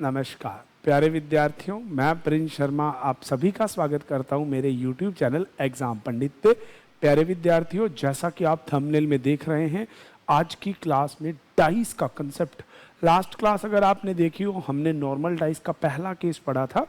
नमस्कार प्यारे विद्यार्थियों, मैं प्रिंस शर्मा आप सभी का स्वागत करता हूं मेरे YouTube चैनल एग्जाम पंडित पे। प्यारे विद्यार्थियों, जैसा कि आप थंबनेल में देख रहे हैं, आज की क्लास में डाइस का कंसेप्ट, लास्ट क्लास अगर आपने देखी हो, हमने नॉर्मल डाइस का पहला केस पढ़ा था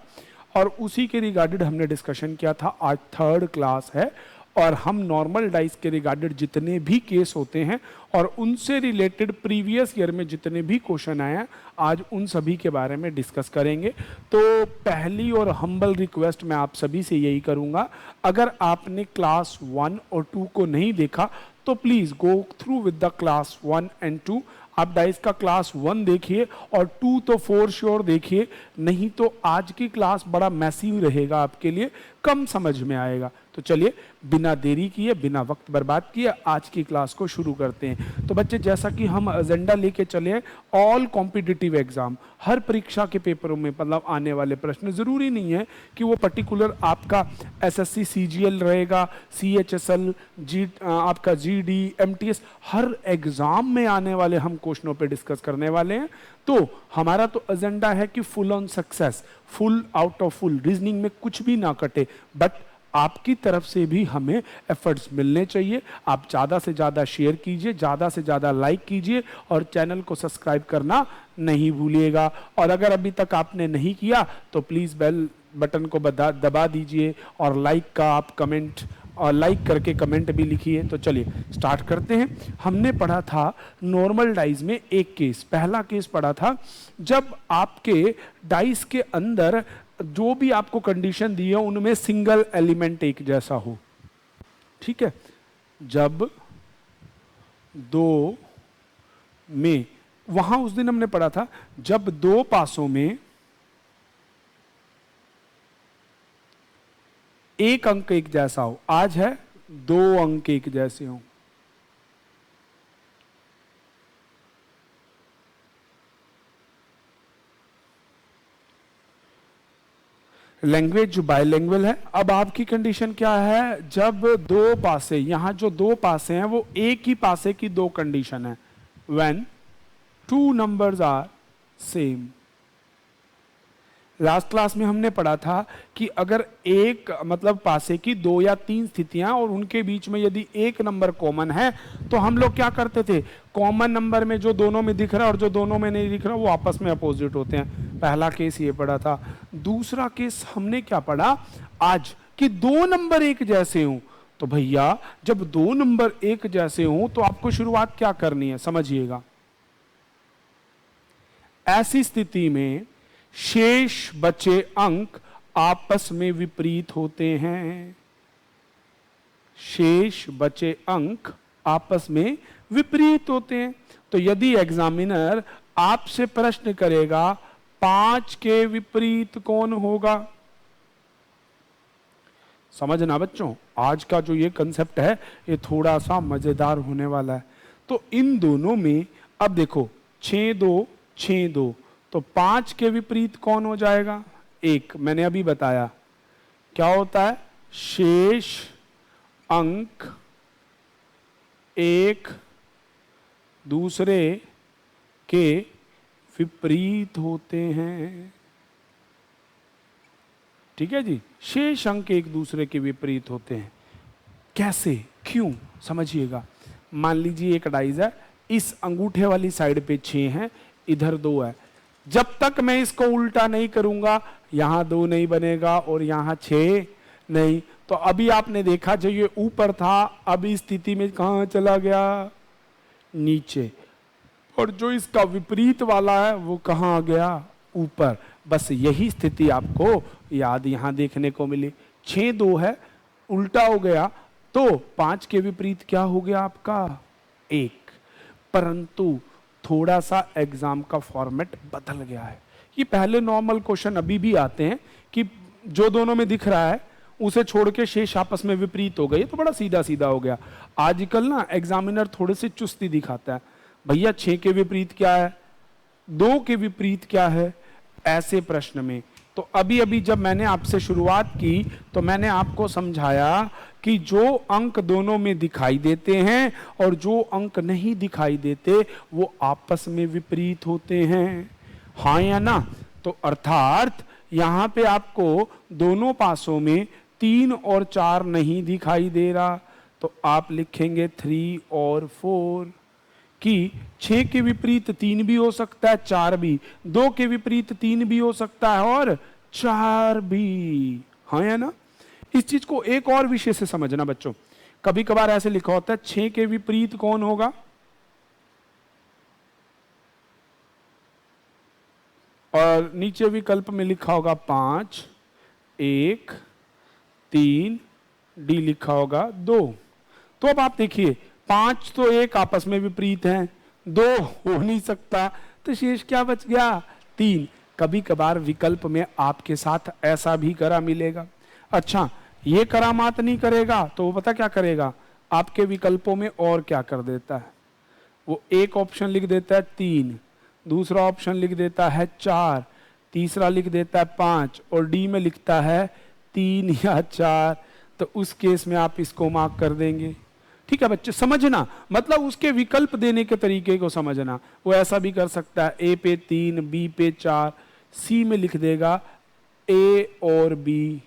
और उसी के रिगार्डेड हमने डिस्कशन किया था। आज थर्ड क्लास है और हम नॉर्मल डाइस के रिगार्डेड जितने भी केस होते हैं और उनसे रिलेटेड प्रीवियस ईयर में जितने भी क्वेश्चन आए हैं, आज उन सभी के बारे में डिस्कस करेंगे। तो पहली और हम्बल रिक्वेस्ट मैं आप सभी से यही करूंगा, अगर आपने क्लास 1 और 2 को नहीं देखा तो please go through with the class 1 and 2। आप डाइस का क्लास 1 देखिए और 2 तो फॉर श्योर देखिए, नहीं तो आज की क्लास बड़ा मैसिव रहेगा, आपके लिए कम समझ में आएगा। तो चलिए बिना देरी किए, बिना वक्त बर्बाद किए आज की क्लास को शुरू करते हैं। तो बच्चे, जैसा कि हम एजेंडा लेके चले, ऑल कॉम्पिटिटिव एग्जाम, हर परीक्षा के पेपरों में मतलब आने वाले प्रश्न, जरूरी नहीं है कि वो पर्टिकुलर आपका एसएससी सीजीएल रहेगा, सीएचएसएल, आपका जीडी, एमटीएस, हर एग्जाम में आने वाले हम क्वेश्चनों पे डिस्कस करने वाले हैं। तो हमारा तो एजेंडा है कि full on success, full out of full, reasoning में कुछ भी ना कटे, बट आपकी तरफ से भी हमें एफर्ट्स मिलने चाहिए। आप ज़्यादा से ज़्यादा शेयर कीजिए, ज़्यादा से ज़्यादा लाइक कीजिए और चैनल को सब्सक्राइब करना नहीं भूलिएगा। और अगर अभी तक आपने नहीं किया तो प्लीज़ बेल बटन को दबा दीजिए और लाइक का आप कमेंट और लाइक करके कमेंट भी लिखिए। तो चलिए स्टार्ट करते हैं। हमने पढ़ा था नॉर्मल डाइस में एक केस, पहला केस पढ़ा था जब आपके डाइस के अंदर जो भी आपको कंडीशन दी है उनमें सिंगल एलिमेंट एक जैसा हो। ठीक है, जब दो में, वहां उस दिन हमने पढ़ा था जब दो पासों में एक अंक एक जैसा हो। आज है दो अंक एक जैसे हो। लैंग्वेज जो बायलैंग्वेज है। अब आपकी कंडीशन क्या है, जब दो पासे, यहां जो दो पासे हैं वो एक ही पासे की दो कंडीशन है, when two numbers are same. Last class में हमने पढ़ा था कि अगर एक मतलब पासे की दो या तीन स्थितियां और उनके बीच में यदि एक नंबर कॉमन है तो हम लोग क्या करते थे, कॉमन नंबर में जो दोनों में दिख रहा है और जो दोनों में नहीं दिख रहा वो आपस में अपोजिट होते हैं। पहला केस ये पढ़ा था। दूसरा केस हमने क्या पढ़ा आज, कि दो नंबर एक जैसे हों। तो भैया जब दो नंबर एक जैसे हों तो आपको शुरुआत क्या करनी है, समझिएगा। ऐसी स्थिति में शेष बचे अंक आपस में विपरीत होते हैं। शेष बचे अंक आपस में विपरीत होते हैं। तो यदि एग्जामिनर आपसे प्रश्न करेगा 5 के विपरीत कौन होगा, समझना बच्चों, आज का जो ये कंसेप्ट है ये थोड़ा सा मजेदार होने वाला है। तो इन दोनों में अब देखो 6 2 6 2, तो 5 के विपरीत कौन हो जाएगा, एक। मैंने अभी बताया क्या होता है, शेष अंक एक दूसरे के विपरीत होते हैं। ठीक है जी, शेष अंक एक दूसरे के विपरीत होते हैं। कैसे, क्यों, समझिएगा। मान लीजिए एक डाइस है, इस अंगूठे वाली साइड पे 6 है, इधर 2 है। जब तक मैं इसको उल्टा नहीं करूंगा यहां 2 नहीं बनेगा और यहां 6 नहीं। तो अभी आपने देखा जो ये ऊपर था, अब इस स्थिति में कहां चला गया, नीचे। और जो इसका विपरीत वाला है वो कहां आ गया, ऊपर। बस यही स्थिति आपको याद यहां देखने को मिली। 6 2 है, उल्टा हो गया तो 5 के विपरीत क्या हो गया आपका, 1। परंतु थोड़ा सा एग्जाम का फॉर्मेट बदल गया है। ये पहले नॉर्मल क्वेश्चन अभी भी आते हैं कि जो दोनों में दिख रहा है उसे छोड़ के शेष आपस में विपरीत हो गए, तो बड़ा सीधा सीधा हो गया। आजकल ना एग्जामिनर थोड़े से चुस्ती दिखाता है, भैया 6 के विपरीत क्या है, 2 के विपरीत क्या है, ऐसे प्रश्न में। तो अभी अभी जब मैंने आपसे शुरुआत की तो मैंने आपको समझाया कि जो अंक दोनों में दिखाई देते हैं और जो अंक नहीं दिखाई देते वो आपस में विपरीत होते हैं, हाँ या ना। तो अर्थात यहां पे आपको दोनों पासों में 3 और 4 नहीं दिखाई दे रहा, तो आप लिखेंगे 3 और 4 कि 6 के विपरीत 3 भी हो सकता है, 4 भी, 2 के विपरीत 3 भी हो सकता है और 4 भी। हाँ या ना? इस चीज को एक और विषय से समझना बच्चों। कभी कभार ऐसे लिखा होता है 6 के विपरीत कौन होगा, और नीचे विकल्प में लिखा होगा 5, 1, 3, डी लिखा होगा 2। तो अब आप देखिए 5 तो 1 आपस में विपरीत हैं, 2 हो नहीं सकता, तो शेष क्या बच गया, 3। कभी कभार विकल्प में आपके साथ ऐसा भी करा मिलेगा। अच्छा, ये करामात नहीं करेगा तो वो पता क्या करेगा, आपके विकल्पों में और क्या कर देता है, वो एक ऑप्शन लिख देता है 3, दूसरा ऑप्शन लिख देता है 4, तीसरा लिख देता है 5 और डी में लिखता है 3 या 4। तो उस केस में आप इसको मार्क कर देंगे। ठीक है बच्चे, समझना, मतलब उसके विकल्प देने के तरीके को समझना। वो ऐसा भी कर सकता है ए पे 3, बी पे 4, सी में लिख देगा ए और बी,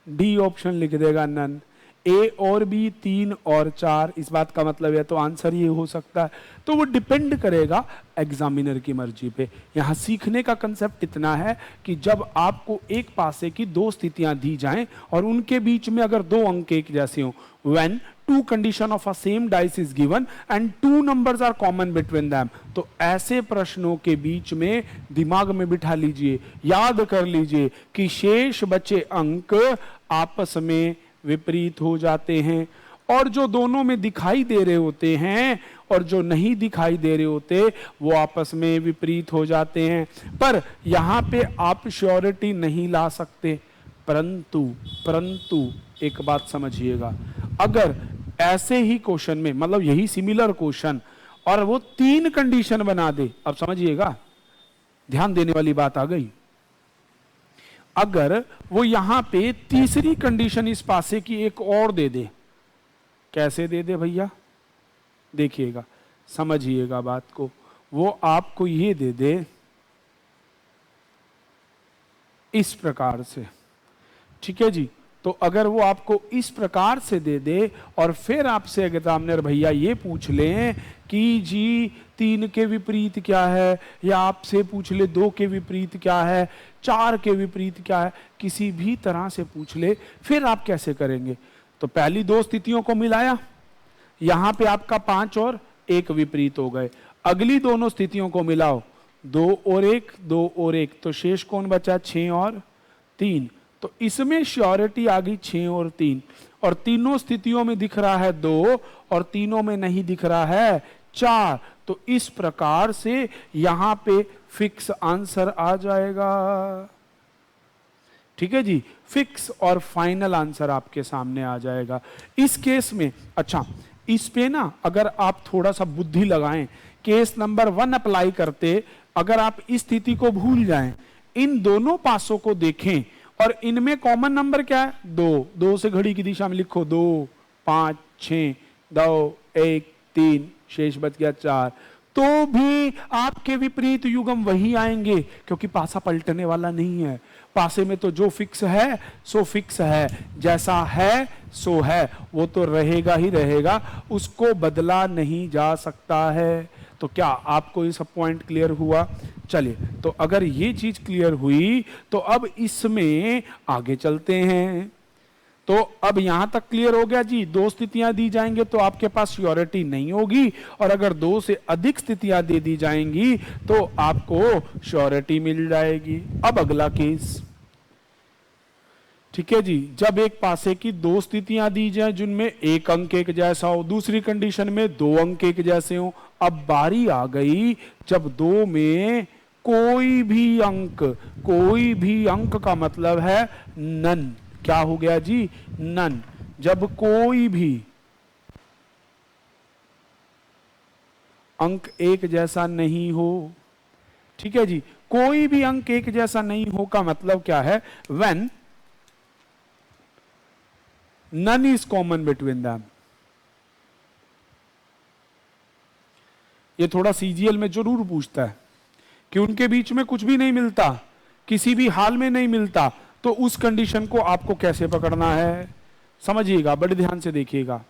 डी ऑप्शन लिख देगा नन। ए और बी 3 और 4, इस बात का मतलब है तो आंसर ये हो सकता है। तो वो डिपेंड करेगा एग्जामिनर की मर्जी पे। यहाँ सीखने का कंसेप्ट इतना है कि जब आपको एक पासे की 2 स्थितियां दी जाएं और उनके बीच में अगर 2 अंक एक जैसे हो, when 2 condition of a same dice is given and 2 numbers are common between them, तो ऐसे प्रश्नों के बीच में दिमाग में बिठा लीजिए, याद कर लीजिए कि शेष बचे अंक आपस में विपरीत हो जाते हैं, और जो दोनों में दिखाई दे रहे होते हैं और जो नहीं दिखाई दे रहे होते वो आपस में विपरीत हो जाते हैं। पर यहां पे आप श्योरिटी नहीं ला सकते, परंतु एक बात समझिएगा, अगर ऐसे ही क्वेश्चन में, मतलब यही सिमिलर क्वेश्चन, और वो 3 कंडीशन बना दे, अब समझिएगा, ध्यान देने वाली बात आ गई, अगर वो यहां पे तीसरी कंडीशन इस पासे की एक और दे दे, कैसे दे दे भैया, देखिएगा, समझिएगा बात को, वो आपको ये दे दे इस प्रकार से, ठीक है जी। तो अगर वो आपको इस प्रकार से दे दे और फिर आपसे एग्जामिनर भैया ये पूछ लें कि जी 3 के विपरीत क्या है, या आपसे पूछ ले 2 के विपरीत क्या है, 4 के विपरीत क्या है, किसी भी तरह से पूछ ले, फिर आप कैसे करेंगे। तो पहली 2 स्थितियों को मिलाया, यहां पे आपका 5 और 1 विपरीत हो गए, अगली दोनों स्थितियों को मिलाओ, 2 और 1, 2 और 1, तो शेष कौन बचा, 6 और 3। तो इसमें श्योरिटी आ गई 6 और 3, और तीनों स्थितियों में दिख रहा है 2 और तीनों में नहीं दिख रहा है 4। तो इस प्रकार से यहां पे फिक्स आंसर आ जाएगा। ठीक है जी, फिक्स और फाइनल आंसर आपके सामने आ जाएगा इस केस में। अच्छा, इस पे ना अगर आप थोड़ा सा बुद्धि लगाएं, केस नंबर 1 अप्लाई करते, अगर आप इस स्थिति को भूल जाएं, इन दोनों पासों को देखें और इनमें कॉमन नंबर क्या है, 2 से घड़ी की दिशा में लिखो, 2, 5, 6, 2, 1, 3, शेष बच गया 4, तो भी आपके विपरीत युग्म वही आएंगे, क्योंकि पासा पलटने वाला नहीं है। पासे में तो जो फिक्स है सो फिक्स है, जैसा है सो है, वो तो रहेगा ही रहेगा, उसको बदला नहीं जा सकता है। तो क्या आपको ये सब पॉइंट क्लियर हुआ? चलिए, तो अगर ये चीज क्लियर हुई तो अब इसमें आगे चलते हैं। तो अब यहां तक क्लियर हो गया जी, 2 स्थितियां दी जाएंगे तो आपके पास श्योरिटी नहीं होगी, और अगर 2 से अधिक स्थितियां दे दी जाएंगी तो आपको श्योरिटी मिल जाएगी। अब अगला केस, ठीक है जी, जब एक पासे की 2 स्थितियां दी जाए जिनमें एक अंक एक जैसा हो, दूसरी कंडीशन में 2 अंक एक जैसे हो। अब बारी आ गई जब 2 में कोई भी अंक का मतलब है नन, क्या हो गया जी, नन। जब कोई भी अंक एक जैसा नहीं हो, ठीक है जी, कोई भी अंक एक जैसा नहीं हो का मतलब क्या है, when none is common between them। ये थोड़ा सीजीएल में जरूर पूछता है कि उनके बीच में कुछ भी नहीं मिलता, किसी भी हाल में नहीं मिलता, तो उस कंडीशन को आपको कैसे पकड़ना है, समझिएगा, बड़े ध्यान से देखिएगा।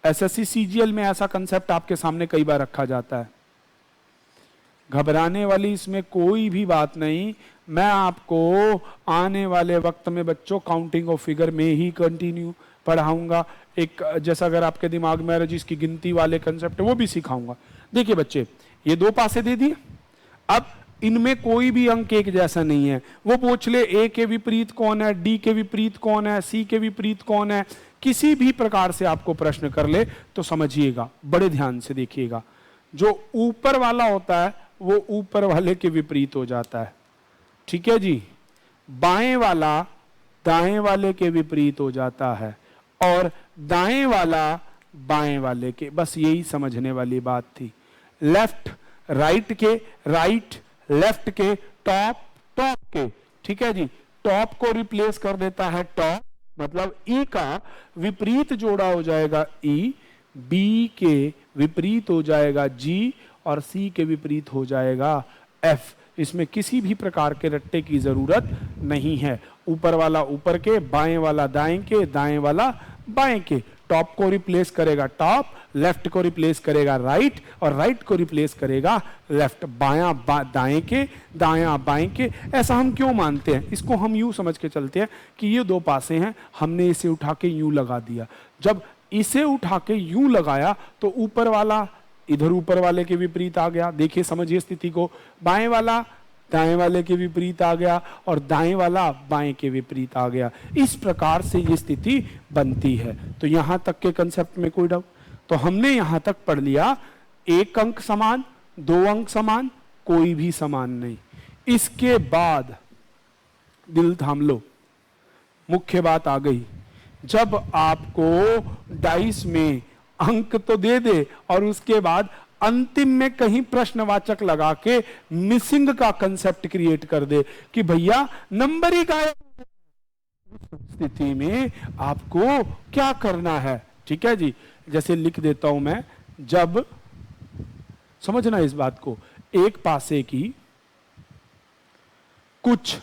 एसएससी सीजीएल में ऐसा कंसेप्ट आपके सामने कई बार रखा जाता है। घबराने वाली इसमें कोई भी बात नहीं। मैं आपको आने वाले वक्त में बच्चों काउंटिंग ऑफ फिगर में ही कंटिन्यू पढ़ाऊंगा। एक जैसा अगर आपके दिमाग में जिसकी गिनती वाले कंसेप्ट है वो भी सिखाऊंगा। देखिए बच्चे, ये 2 पासे दे दिए, अब इनमें कोई भी अंक एक जैसा नहीं है। वो पूछ ले ए के विपरीत कौन है, डी के विपरीत कौन है, सी के विपरीत कौन है, किसी भी प्रकार से आपको प्रश्न कर ले तो समझिएगा, बड़े ध्यान से देखिएगा। जो ऊपर वाला होता है वो ऊपर वाले के विपरीत हो जाता है, ठीक है जी। बाएं वाला दाएं वाले के विपरीत हो जाता है और दाएं वाला बाएं वाले के, बस यही समझने वाली बात थी। लेफ्ट राइट के, राइट लेफ्ट के, टॉप टॉप के, ठीक है जी। टॉप को रिप्लेस कर देता है टॉप, मतलब ई का विपरीत जोड़ा हो जाएगा ई, बी के विपरीत हो जाएगा जी और सी के विपरीत हो जाएगा एफ। इसमें किसी भी प्रकार के रट्टे की जरूरत नहीं है। ऊपर वाला ऊपर के, बाएं वाला दाएं के, दाएं वाला बाएं के। टॉप को रिप्लेस करेगा टॉप, लेफ्ट को रिप्लेस करेगा राइट और राइट को रिप्लेस करेगा लेफ्ट। बायां दाएं के, दायां बाएं के। ऐसा हम क्यों मानते हैं? इसको हम यूं समझ के चलते हैं कि ये 2 पासे हैं, हमने इसे उठा के यूं लगा दिया। जब इसे उठा के यूं लगाया तो ऊपर वाला इधर ऊपर वाले के विपरीत आ गया। देखिए, समझिए स्थिति को, बाएं वाला दाएं वाले के विपरीत आ गया और दाएं वाला बाएं के विपरीत आ गया। इस प्रकार से ये स्थिति बनती है। तो यहां तक के कंसेप्ट में कोई डाउट? तो हमने यहां तक पढ़ लिया, 1 अंक समान, 2 अंक समान, कोई भी समान नहीं। इसके बाद दिल थाम लो, मुख्य बात आ गई। जब आपको डाइस में अंक तो दे दे और उसके बाद अंतिम में कहीं प्रश्नवाचक लगा के मिसिंग का कंसेप्ट क्रिएट कर दे कि भैया नंबर ही गायब, स्थिति में आपको क्या करना है, ठीक है जी। जैसे लिख देता हूं मैं, जब, समझना इस बात को, एक पासे की कुछ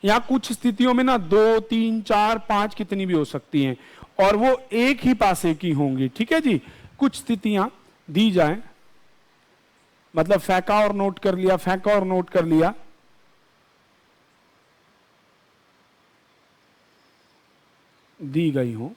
या कुछ स्थितियों में ना 2, 3, 4, 5 कितनी भी हो सकती हैं और वो एक ही पासे की होंगी, ठीक है जी। कुछ स्थितियां दी जाएं, मतलब फेंका और नोट कर लिया, फेंका और नोट कर लिया, दी गई हो,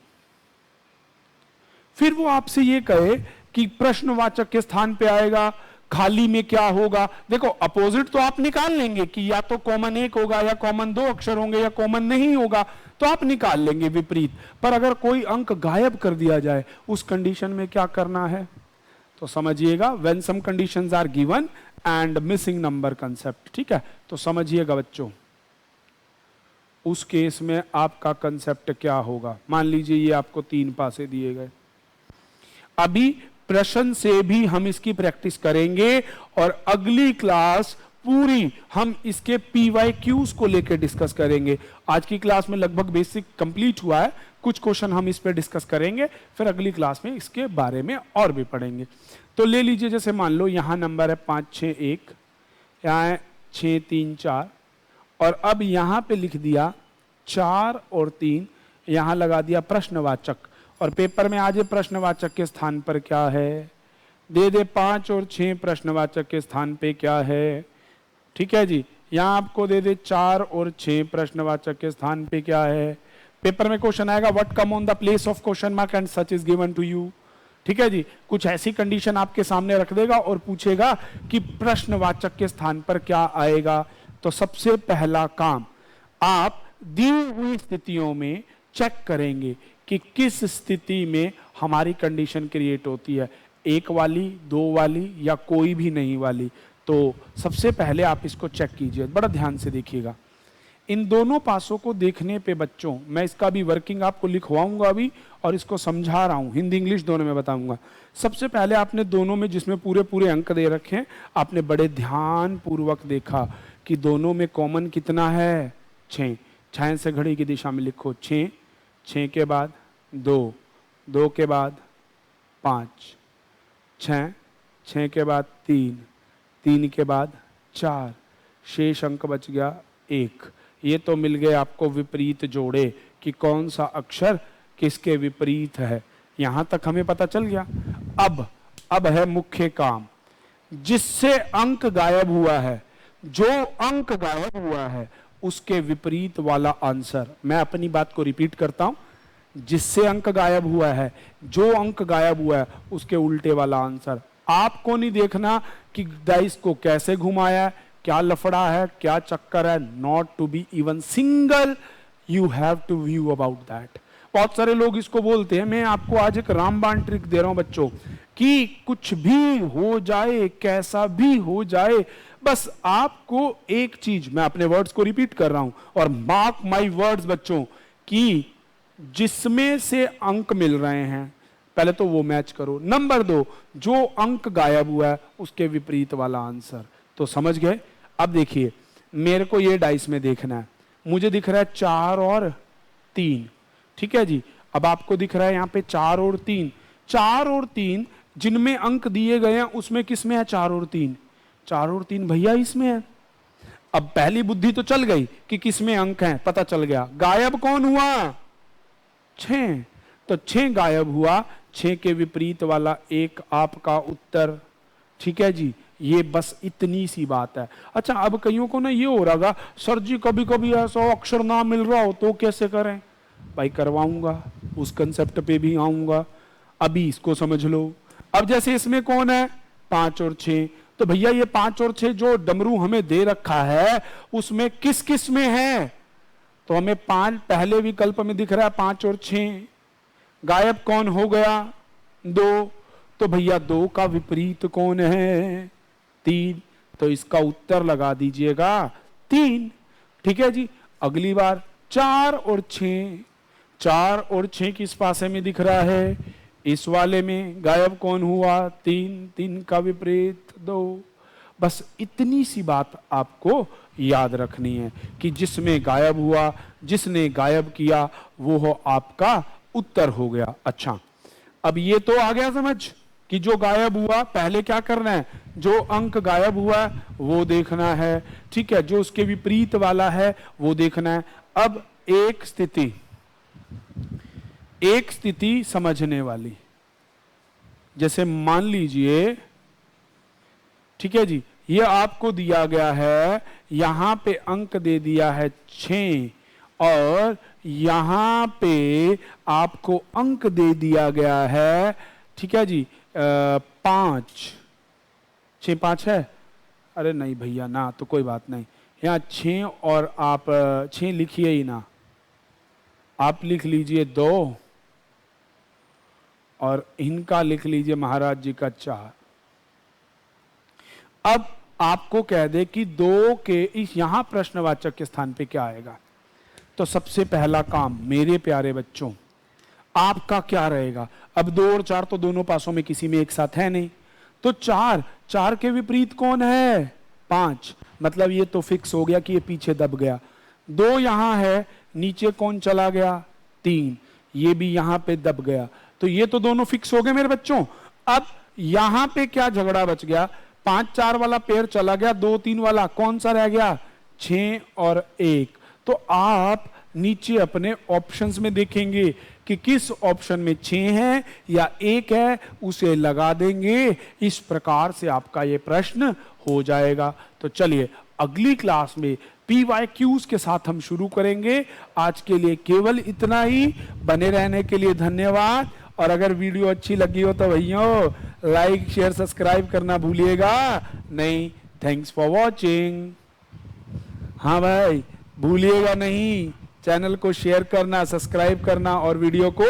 फिर वो आपसे ये कहे कि प्रश्नवाचक के स्थान पे आएगा, खाली में क्या होगा। देखो, अपोजिट तो आप निकाल लेंगे कि या तो कॉमन 1 होगा या कॉमन 2 अक्षर होंगे या कॉमन नहीं होगा, तो आप निकाल लेंगे विपरीत। पर अगर कोई अंक गायब कर दिया जाए, उस कंडीशन में क्या करना है? तो समझिएगा, when some conditions are given and missing number concept, ठीक है। तो समझिएगा बच्चों, उस केस में आपका कंसेप्ट क्या होगा। मान लीजिए ये आपको 3 पासे दिए गए, अभी प्रश्न से भी हम इसकी प्रैक्टिस करेंगे और अगली क्लास पूरी हम इसके PYQs को लेकर डिस्कस करेंगे। आज की क्लास में लगभग बेसिक कंप्लीट हुआ है, कुछ क्वेश्चन हम इस पे डिस्कस करेंगे, फिर अगली क्लास में इसके बारे में और भी पढ़ेंगे। तो ले लीजिए, जैसे मान लो यहां नंबर है 5, 6, 1, यहाँ है 6, 3, 4 और अब यहां पे लिख दिया 4 और 3, यहां लगा दिया प्रश्नवाचक और पेपर में आज प्रश्नवाचक के स्थान पर क्या है, दे दे 5 और 6 प्रश्नवाचक के स्थान पे क्या है, ठीक है जी। यहां आपको दे दे 4 और 6 प्रश्नवाचक के स्थान पे क्या है। पेपर में क्वेश्चन आएगा, what come on the place of question mark and such is given to you, ठीक है जी। कुछ ऐसी कंडीशन आपके सामने रख देगा और पूछेगा कि प्रश्नवाचक के स्थान पर क्या आएगा। तो सबसे पहला काम, आप दी हुई स्थितियों में चेक करेंगे कि किस स्थिति में हमारी कंडीशन क्रिएट होती है, 1 वाली, 2 वाली या कोई भी नहीं वाली। तो सबसे पहले आप इसको चेक कीजिए, बड़ा ध्यान से देखिएगा। इन दोनों पासों को देखने पे बच्चों, मैं इसका भी वर्किंग आपको लिखवाऊंगा अभी और इसको समझा रहा हूं, हिंदी इंग्लिश दोनों में बताऊंगा। सबसे पहले आपने दोनों में जिसमें पूरे पूरे अंक दे रखे हैं, आपने बड़े ध्यान पूर्वक देखा कि दोनों में कॉमन कितना है, 6। 6 से घड़ी की दिशा में लिखो 6, 6 के बाद 2, 2 के बाद 5, 6, 6 के बाद 3, 3 के बाद 4, शेष अंक बच गया 1। ये तो मिल गए आपको विपरीत जोड़े कि कौन सा अक्षर किसके विपरीत है, यहां तक हमें पता चल गया। अब है मुख्य काम, जिससे अंक गायब हुआ है, जो अंक गायब हुआ है उसके विपरीत वाला आंसर। मैं अपनी बात को रिपीट करता हूं, जिससे अंक गायब हुआ है, जो अंक गायब हुआ है उसके उल्टे वाला आंसर। आपको नहीं देखना कि डाइस को कैसे घुमाया है, क्या लफड़ा है, क्या चक्कर है, not to be even single, you have to view about that. बहुत सारे लोग इसको बोलते हैं, मैं आपको आज एक रामबाण ट्रिक दे रहा हूं बच्चों, कि कुछ भी हो जाए, कैसा भी हो जाए, बस आपको एक चीज, मैं अपने वर्ड्स को रिपीट कर रहा हूं और मार्क माय वर्ड्स बच्चों, कि जिसमें से अंक मिल रहे हैं पहले तो वो मैच करो। नंबर 2, जो अंक गायब हुआ है उसके विपरीत वाला आंसर। तो समझ गए। अब देखिए, मेरे को ये डाइस में देखना है, मुझे दिख रहा है 4 और 3, ठीक है जी। अब आपको दिख रहा है यहां पे 4 और 3, 4 और 3 जिनमें अंक दिए गए हैं उसमें किसमें है 4 और 3? 4 और 3 भैया इसमें है। अब पहली बुद्धि तो चल गई कि किसमें अंक हैं, पता चल गया। गायब कौन हुआ? 6। तो 6 गायब हुआ, 6 के विपरीत वाला 1 आपका उत्तर, ठीक है जी। ये बस इतनी सी बात है। अच्छा, अब कईयों को ना ये हो रहा, सर जी कभी कभी ऐसा अक्षर ना मिल रहा हो तो कैसे करें? भाई करवाऊंगा, उस कंसेप्ट पे भी आऊंगा, अभी इसको समझ लो। अब जैसे इसमें कौन है 5 और 6, तो भैया ये 5 और 6 जो डमरू हमें दे रखा है उसमें किस किस में है? तो हमें 5 पहले विकल्प में दिख रहा है 5 और 6। गायब कौन हो गया? 2। तो भैया 2 का विपरीत कौन है? 3। तो इसका उत्तर लगा दीजिएगा 3, ठीक है जी। अगली बार 4 और 6, 4 और 6 किस पासे में दिख रहा है? इस वाले में। गायब कौन हुआ? 3, 3 का विपरीत 2। बस इतनी सी बात आपको याद रखनी है कि जिसमें गायब हुआ, जिसने गायब किया, वो हो आपका उत्तर हो गया। अच्छा, अब ये तो आ गया समझ कि जो गायब हुआ पहले क्या करना है, जो अंक गायब हुआ है वो देखना है, ठीक है, जो उसके विपरीत वाला है वो देखना है। अब एक स्थिति समझने वाली, जैसे मान लीजिए, ठीक है जी, ये आपको दिया गया है, यहां पे अंक दे दिया है 6 और यहां पे आपको अंक दे दिया गया है, ठीक है जी, 5। 6 5 है? अरे नहीं भैया ना, तो कोई बात नहीं, यहाँ 6 और आप 6 लिखिए ही ना, आप लिख लीजिए 2 और इनका लिख लीजिए महाराज जी का 4। अब आपको कह दे कि 2 के इस यहां प्रश्नवाचक के स्थान पे क्या आएगा, तो सबसे पहला काम मेरे प्यारे बच्चों आपका क्या रहेगा? अब 2 और 4 तो दोनों पासों में किसी में एक साथ है नहीं, तो 4 के विपरीत कौन है? 5। मतलब ये तो फिक्स हो गया कि ये पीछे दब गया। 2 यहां है, नीचे कौन चला गया? 3। ये भी यहां पे दब गया, तो ये तो दोनों फिक्स हो गए मेरे बच्चों। अब यहां पे क्या झगड़ा बच गया? 5 4 वाला पेयर चला गया, 2 3 वाला कौन सा रह गया? 6 और 1। तो आप नीचे अपने ऑप्शंस में देखेंगे कि किस ऑप्शन में 6 है या 1 है, उसे लगा देंगे। इस प्रकार से आपका ये प्रश्न हो जाएगा। तो चलिए अगली क्लास में PYQs के साथ हम शुरू करेंगे। आज के लिए केवल इतना ही। बने रहने के लिए धन्यवाद, और अगर वीडियो अच्छी लगी हो तो भैया लाइक शेयर सब्सक्राइब करना भूलिएगा नहीं। Thanks for watching. हाँ भाई, भूलिएगा नहीं, चैनल को शेयर करना, सब्सक्राइब करना और वीडियो को